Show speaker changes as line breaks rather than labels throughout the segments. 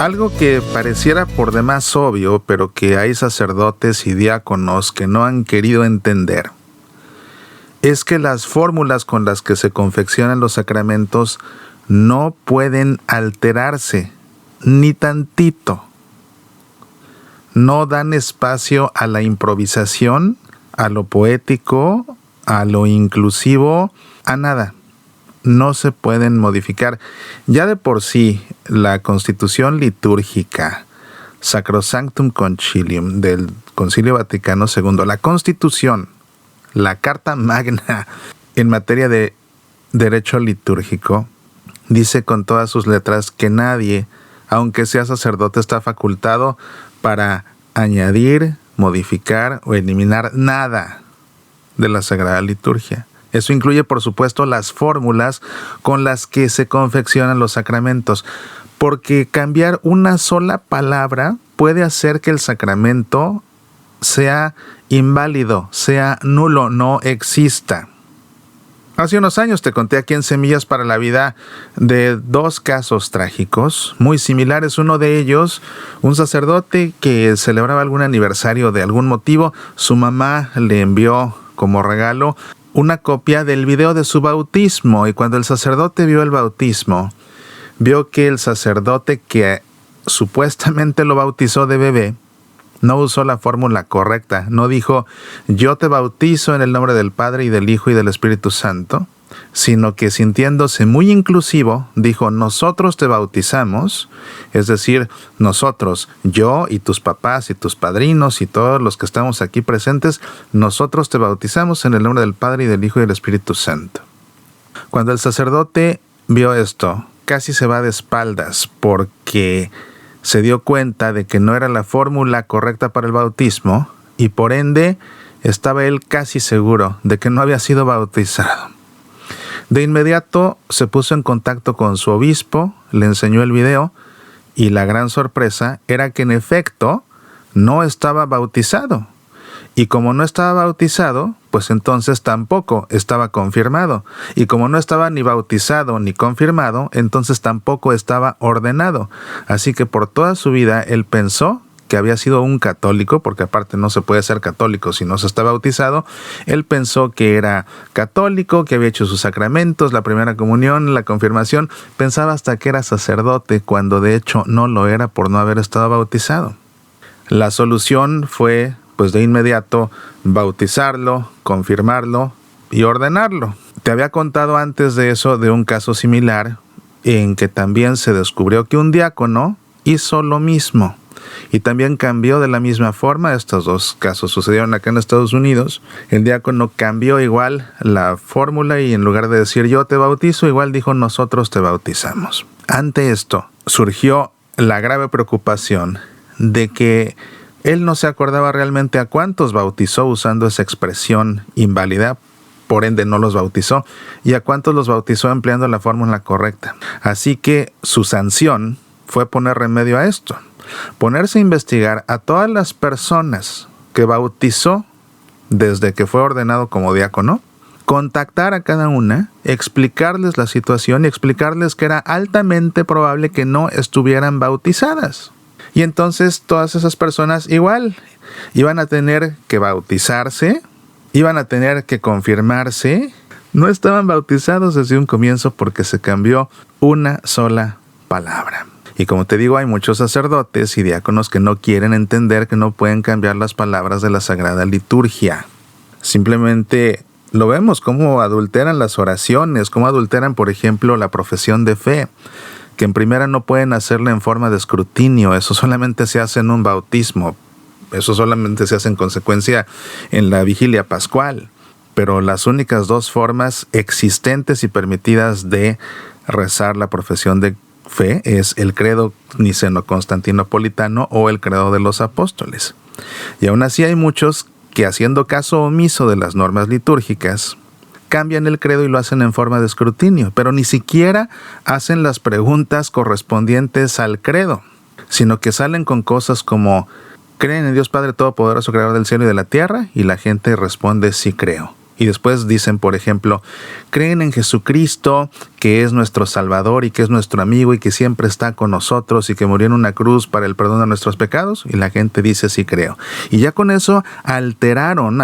Algo que pareciera por demás obvio, pero que hay sacerdotes y diáconos que no han querido entender, es que las fórmulas con las que se confeccionan los sacramentos no pueden alterarse, ni tantito. No dan espacio a la improvisación, a lo poético, a lo inclusivo, a nada. No se pueden modificar. Ya de por sí, la Constitución litúrgica Sacrosanctum Concilium del Concilio Vaticano II, la Constitución, la Carta Magna en materia de derecho litúrgico, dice con todas sus letras que nadie, aunque sea sacerdote, está facultado para añadir, modificar o eliminar nada de la Sagrada Liturgia. Eso incluye, por supuesto, las fórmulas con las que se confeccionan los sacramentos, porque cambiar una sola palabra puede hacer que el sacramento sea inválido, sea nulo, no exista. Hace unos años te conté aquí en Semillas para la Vida de dos casos trágicos, muy similares. Uno de ellos, un sacerdote que celebraba algún aniversario de algún motivo, su mamá le envió como regalo una copia del video de su bautismo, y cuando el sacerdote vio el bautismo, vio que el sacerdote que supuestamente lo bautizó de bebé no usó la fórmula correcta. No dijo, yo te bautizo en el nombre del Padre y del Hijo y del Espíritu Santo, sino que sintiéndose muy inclusivo, dijo, nosotros te bautizamos, es decir, nosotros, yo y tus papás y tus padrinos y todos los que estamos aquí presentes, nosotros te bautizamos en el nombre del Padre y del Hijo y del Espíritu Santo. Cuando el sacerdote vio esto, casi se va de espaldas porque se dio cuenta de que no era la fórmula correcta para el bautismo y por ende estaba él casi seguro de que no había sido bautizado. De inmediato se puso en contacto con su obispo, le enseñó el video y la gran sorpresa era que en efecto no estaba bautizado. Y como no estaba bautizado, pues entonces tampoco estaba confirmado. Y como no estaba ni bautizado ni confirmado, entonces tampoco estaba ordenado. Así que por toda su vida él pensó que había sido un católico, porque aparte no se puede ser católico si no se está bautizado. Él pensó que era católico, que había hecho sus sacramentos, la primera comunión, la confirmación. Pensaba hasta que era sacerdote, cuando de hecho no lo era por no haber estado bautizado. La solución fue, pues de inmediato, bautizarlo, confirmarlo y ordenarlo. Te había contado antes de eso de un caso similar en que también se descubrió que un diácono hizo lo mismo y también cambió de la misma forma. Estos dos casos sucedieron acá en Estados Unidos. El diácono cambió igual la fórmula y en lugar de decir yo te bautizo, igual dijo nosotros te bautizamos. Ante esto surgió la grave preocupación de que él no se acordaba realmente a cuántos bautizó usando esa expresión inválida, por ende no los bautizó, y a cuántos los bautizó empleando la fórmula correcta. Así que su sanción fue poner remedio a esto, ponerse a investigar a todas las personas que bautizó desde que fue ordenado como diácono, contactar a cada una, explicarles la situación y explicarles que era altamente probable que no estuvieran bautizadas. Y entonces todas esas personas igual iban a tener que bautizarse, iban a tener que confirmarse. No estaban bautizados desde un comienzo porque se cambió una sola palabra. Y como te digo, hay muchos sacerdotes y diáconos que no quieren entender que no pueden cambiar las palabras de la Sagrada Liturgia. Simplemente lo vemos, cómo adulteran las oraciones, cómo adulteran, por ejemplo, la profesión de fe, que en primera no pueden hacerla en forma de escrutinio, eso solamente se hace en un bautismo, eso solamente se hace en consecuencia en la vigilia pascual, pero las únicas dos formas existentes y permitidas de rezar la profesión de fe es el credo niceno-constantinopolitano o el credo de los apóstoles. Y aún así hay muchos que, haciendo caso omiso de las normas litúrgicas, cambian el credo y lo hacen en forma de escrutinio, pero ni siquiera hacen las preguntas correspondientes al credo, sino que salen con cosas como ¿creen en Dios Padre Todopoderoso, Creador del cielo y de la tierra? Y la gente responde sí creo. y después dicen, por ejemplo, creen en Jesucristo, que es nuestro Salvador y que es nuestro amigo y que siempre está con nosotros y que murió en una cruz para el perdón de nuestros pecados, y la gente dice sí creo. Y ya con eso adulteraron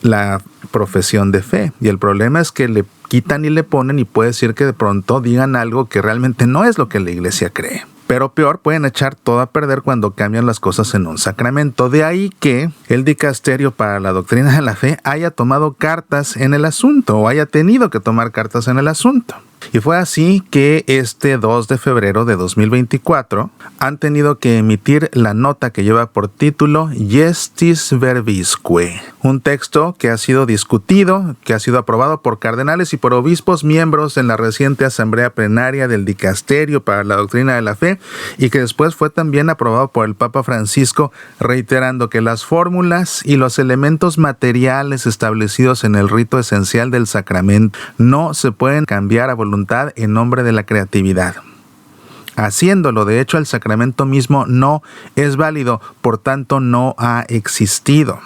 la profesión de fe. Y el problema es que le quitan y le ponen, y puede decir que de pronto digan algo que realmente no es lo que la iglesia cree. Pero peor, pueden echar todo a perder cuando cambian las cosas en un sacramento. De ahí que el Dicasterio para la Doctrina de la Fe haya tomado cartas en el asunto, o haya tenido que tomar cartas en el asunto. Y fue así que este 2 de febrero de 2024 han tenido que emitir la nota que lleva por título Gestis Verbisque, un texto que ha sido discutido, que ha sido aprobado por cardenales y por obispos miembros en la reciente asamblea plenaria del Dicasterio para la Doctrina de la Fe, y que después fue también aprobado por el Papa Francisco, reiterando que las fórmulas y los elementos materiales establecidos en el rito esencial del sacramento no se pueden cambiar a voluntad en nombre de la creatividad. Haciéndolo, de hecho, el sacramento mismo no es válido, por tanto no ha existido.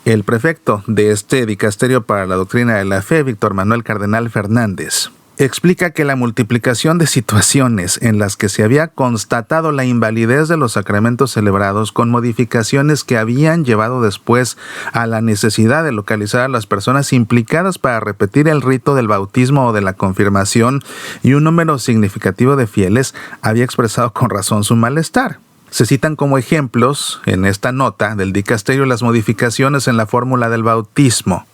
El prefecto de este Dicasterio para la Doctrina de la Fe, Víctor Manuel Cardenal Fernández, explica que la multiplicación de situaciones en las que se había constatado la invalidez de los sacramentos celebrados, con modificaciones que habían llevado después a la necesidad de localizar a las personas implicadas para repetir el rito del bautismo o de la confirmación, y un número significativo de fieles había expresado con razón su malestar. Se citan como ejemplos en esta nota del Dicasterio las modificaciones en la fórmula del bautismo.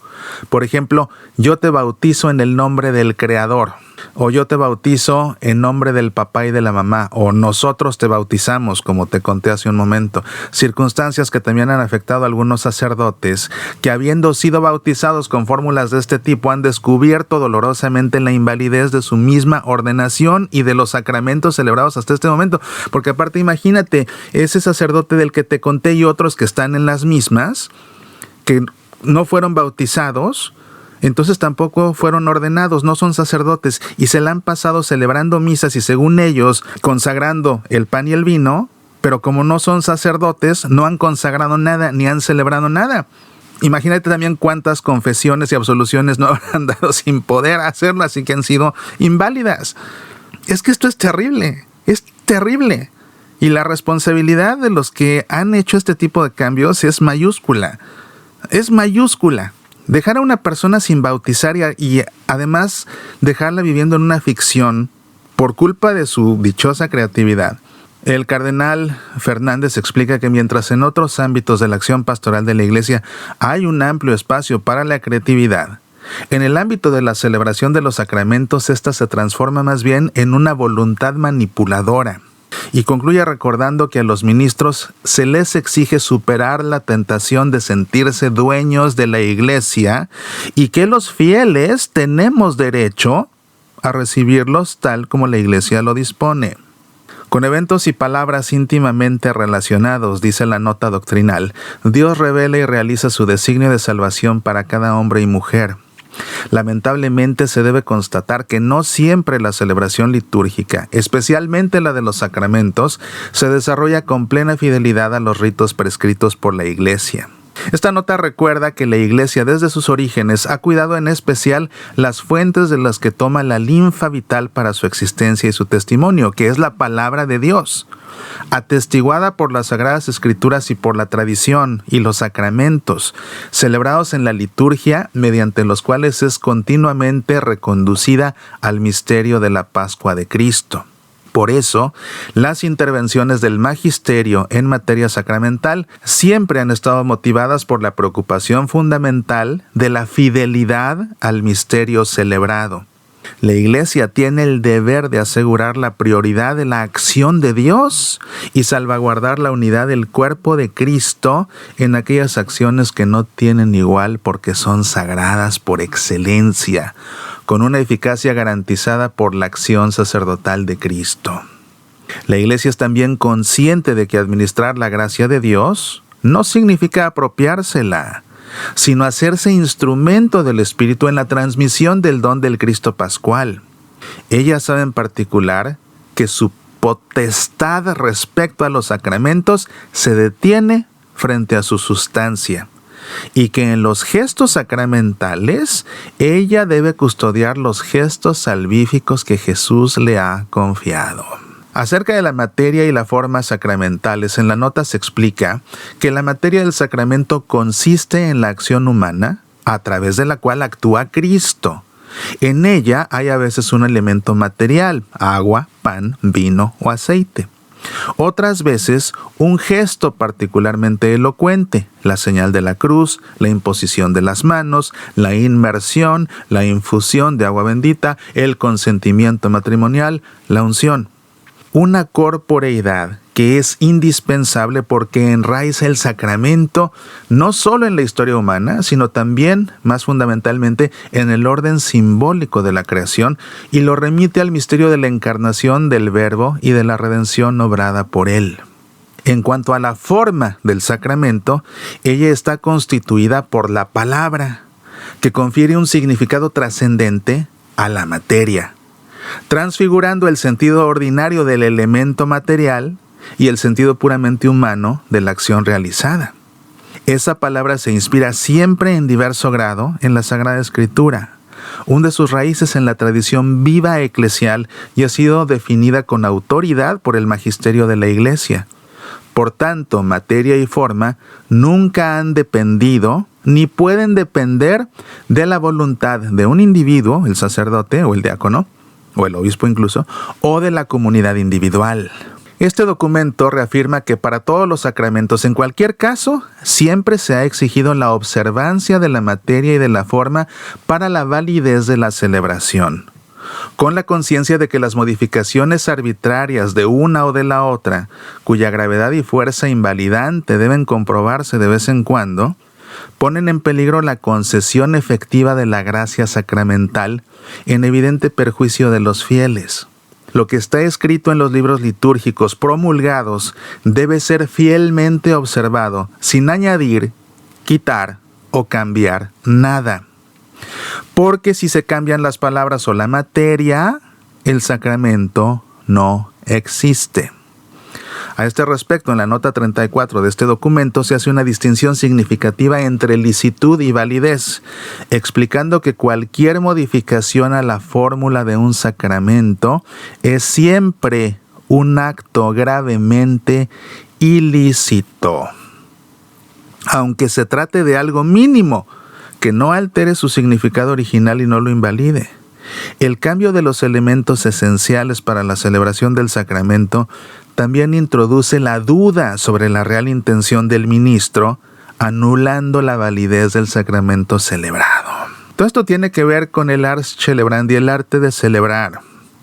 Por ejemplo, yo te bautizo en el nombre del Creador, o yo te bautizo en nombre del papá y de la mamá, o nosotros te bautizamos, como te conté hace un momento. Circunstancias que también han afectado a algunos sacerdotes que, habiendo sido bautizados con fórmulas de este tipo, han descubierto dolorosamente la invalidez de su misma ordenación y de los sacramentos celebrados hasta este momento. Porque aparte, imagínate, ese sacerdote del que te conté y otros que están en las mismas, que no fueron bautizados, entonces tampoco fueron ordenados, no son sacerdotes, y se la han pasado celebrando misas y, según ellos, consagrando el pan y el vino, pero como no son sacerdotes, no han consagrado nada ni han celebrado nada. Imagínate también cuántas confesiones y absoluciones no habrán dado sin poder hacerlo, así que han sido inválidas. Es que esto es terrible, y la responsabilidad de los que han hecho este tipo de cambios es mayúscula. Es mayúscula. Dejar a una persona sin bautizar y además dejarla viviendo en una ficción por culpa de su dichosa creatividad. El cardenal Fernández explica que mientras en otros ámbitos de la acción pastoral de la Iglesia hay un amplio espacio para la creatividad, en el ámbito de la celebración de los sacramentos, esta se transforma más bien en una voluntad manipuladora. Y concluye recordando que a los ministros se les exige superar la tentación de sentirse dueños de la Iglesia, y que los fieles tenemos derecho a recibirlos tal como la Iglesia lo dispone. Con eventos y palabras íntimamente relacionados, dice la nota doctrinal, Dios revela y realiza su designio de salvación para cada hombre y mujer. Lamentablemente se debe constatar que no siempre la celebración litúrgica, especialmente la de los sacramentos, se desarrolla con plena fidelidad a los ritos prescritos por la Iglesia. Esta nota recuerda que la Iglesia desde sus orígenes ha cuidado en especial las fuentes de las que toma la linfa vital para su existencia y su testimonio, que es la palabra de Dios, atestiguada por las Sagradas Escrituras y por la tradición, y los sacramentos, celebrados en la liturgia, mediante los cuales es continuamente reconducida al misterio de la Pascua de Cristo. Por eso, las intervenciones del magisterio en materia sacramental siempre han estado motivadas por la preocupación fundamental de la fidelidad al misterio celebrado. La Iglesia tiene el deber de asegurar la prioridad de la acción de Dios y salvaguardar la unidad del cuerpo de Cristo en aquellas acciones que no tienen igual porque son sagradas por excelencia, con una eficacia garantizada por la acción sacerdotal de Cristo. La Iglesia es también consciente de que administrar la gracia de Dios no significa apropiársela, sino hacerse instrumento del Espíritu en la transmisión del don del Cristo Pascual. Ella sabe en particular que su potestad respecto a los sacramentos se detiene frente a su sustancia. y que en los gestos sacramentales ella debe custodiar los gestos salvíficos que Jesús le ha confiado. Acerca de la materia y la forma sacramentales, en la nota se explica que la materia del sacramento consiste en la acción humana a través de la cual actúa Cristo. En ella hay a veces un elemento material, agua, pan, vino o aceite. Otras veces un gesto particularmente elocuente, la señal de la cruz, la imposición de las manos, la inmersión, la infusión de agua bendita, el consentimiento matrimonial, la unción. Una corporeidad que es indispensable porque enraiza el sacramento no solo en la historia humana, sino también, más fundamentalmente, en el orden simbólico de la creación y lo remite al misterio de la encarnación del Verbo y de la redención obrada por Él. En cuanto a la forma del sacramento, ella está constituida por la palabra, que confiere un significado trascendente a la materia, transfigurando el sentido ordinario del elemento material y el sentido puramente humano de la acción realizada. Esa palabra se inspira siempre en diverso grado en la Sagrada Escritura, hunde sus raíces en la tradición viva eclesial y ha sido definida con autoridad por el magisterio de la Iglesia. Por tanto, materia y forma nunca han dependido ni pueden depender de la voluntad de un individuo, el sacerdote o el diácono, o el obispo incluso, o de la comunidad individual. Este documento reafirma que para todos los sacramentos, en cualquier caso, siempre se ha exigido la observancia de la materia y de la forma para la validez de la celebración, con la conciencia de que las modificaciones arbitrarias de una o de la otra, cuya gravedad y fuerza invalidante deben comprobarse de vez en cuando, ponen en peligro la concesión efectiva de la gracia sacramental en evidente perjuicio de los fieles. Lo que está escrito en los libros litúrgicos promulgados debe ser fielmente observado, sin añadir, quitar o cambiar nada. Porque si se cambian las palabras o la materia, el sacramento no existe. A este respecto, en la nota 34 de este documento se hace una distinción significativa entre licitud y validez, explicando que cualquier modificación a la fórmula de un sacramento es siempre un acto gravemente ilícito, aunque se trate de algo mínimo que no altere su significado original y no lo invalide. El cambio de los elementos esenciales para la celebración del sacramento también introduce la duda sobre la real intención del ministro, anulando la validez del sacramento celebrado. Todo esto tiene que ver con el ars celebrandi, el arte de celebrar.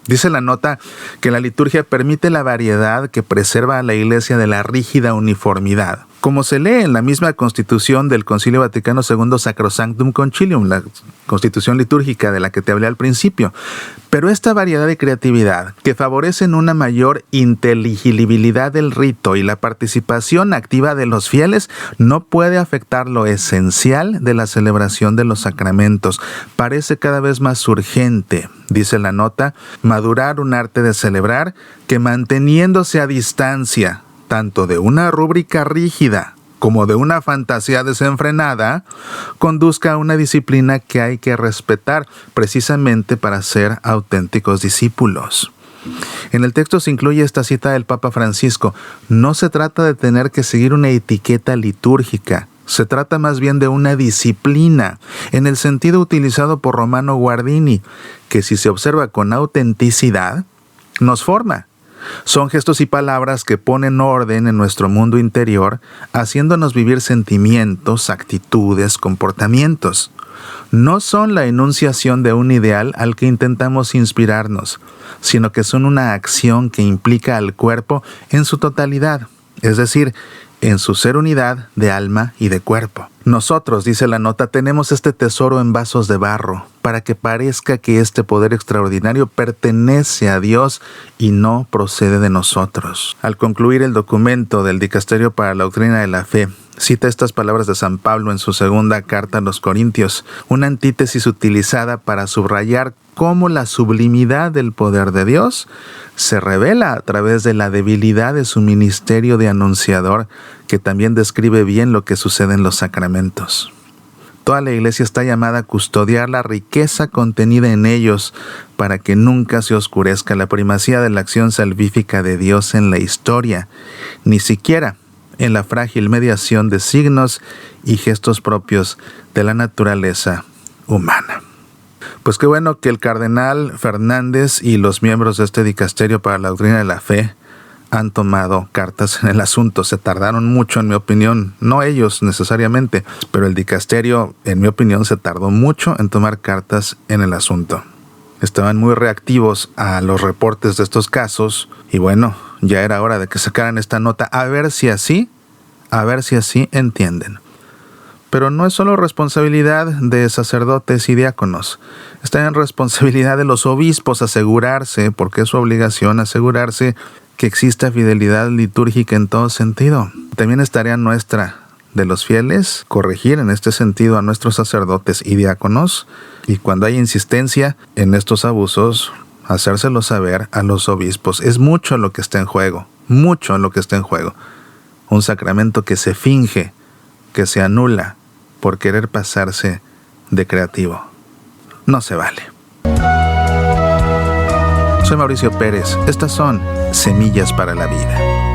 Dice la nota que la liturgia permite la variedad que preserva a la Iglesia de la rígida uniformidad, como se lee en la misma Constitución del Concilio Vaticano II Sacrosanctum Concilium, la Constitución litúrgica de la que te hablé al principio. Pero esta variedad de creatividad, que favorecen una mayor inteligibilidad del rito y la participación activa de los fieles, no puede afectar lo esencial de la celebración de los sacramentos. Parece cada vez más urgente, dice la nota, madurar un arte de celebrar que, manteniéndose a distancia tanto de una rúbrica rígida como de una fantasía desenfrenada, conduzca a una disciplina que hay que respetar precisamente para ser auténticos discípulos. En el texto se incluye esta cita del Papa Francisco: no se trata de tener que seguir una etiqueta litúrgica, se trata más bien de una disciplina, en el sentido utilizado por Romano Guardini, que si se observa con autenticidad, nos forma. Son gestos y palabras que ponen orden en nuestro mundo interior, haciéndonos vivir sentimientos, actitudes, comportamientos. No son la enunciación de un ideal al que intentamos inspirarnos, sino que son una acción que implica al cuerpo en su totalidad, es decir, en su ser unidad de alma y de cuerpo. Nosotros, dice la nota, tenemos este tesoro en vasos de barro, para que parezca que este poder extraordinario pertenece a Dios y no procede de nosotros. Al concluir el documento del Dicasterio para la Doctrina de la Fe, Cita estas palabras de San Pablo en su segunda carta a los Corintios, una antítesis utilizada para subrayar cómo la sublimidad del poder de Dios se revela a través de la debilidad de su ministerio de anunciador, que también describe bien lo que sucede en los sacramentos. Toda la Iglesia está llamada a custodiar la riqueza contenida en ellos para que nunca se oscurezca la primacía de la acción salvífica de Dios en la historia, ni siquiera en la frágil mediación de signos y gestos propios de la naturaleza humana. Pues qué bueno que el cardenal Fernández y los miembros de este dicasterio para la doctrina de la fe han tomado cartas en el asunto. Se tardaron mucho, en mi opinión, no ellos necesariamente, pero el dicasterio, en mi opinión, se tardó mucho en tomar cartas en el asunto. Estaban muy reactivos a los reportes de estos casos y bueno, ya era hora de que sacaran esta nota a ver si así entienden. Pero no es solo responsabilidad de sacerdotes y diáconos. Está en responsabilidad de los obispos asegurarse, porque es su obligación asegurarse que exista fidelidad litúrgica en todo sentido. También es tarea nuestra, de los fieles, corregir en este sentido a nuestros sacerdotes y diáconos, y cuando hay insistencia en estos abusos, hacérselo saber a los obispos. Es mucho lo que está en juego, mucho lo que está en juego. Un sacramento que se finge, que se anula por querer pasarse de creativo. No se vale. Soy Mauricio Pérez. Estas son Semillas para la Vida.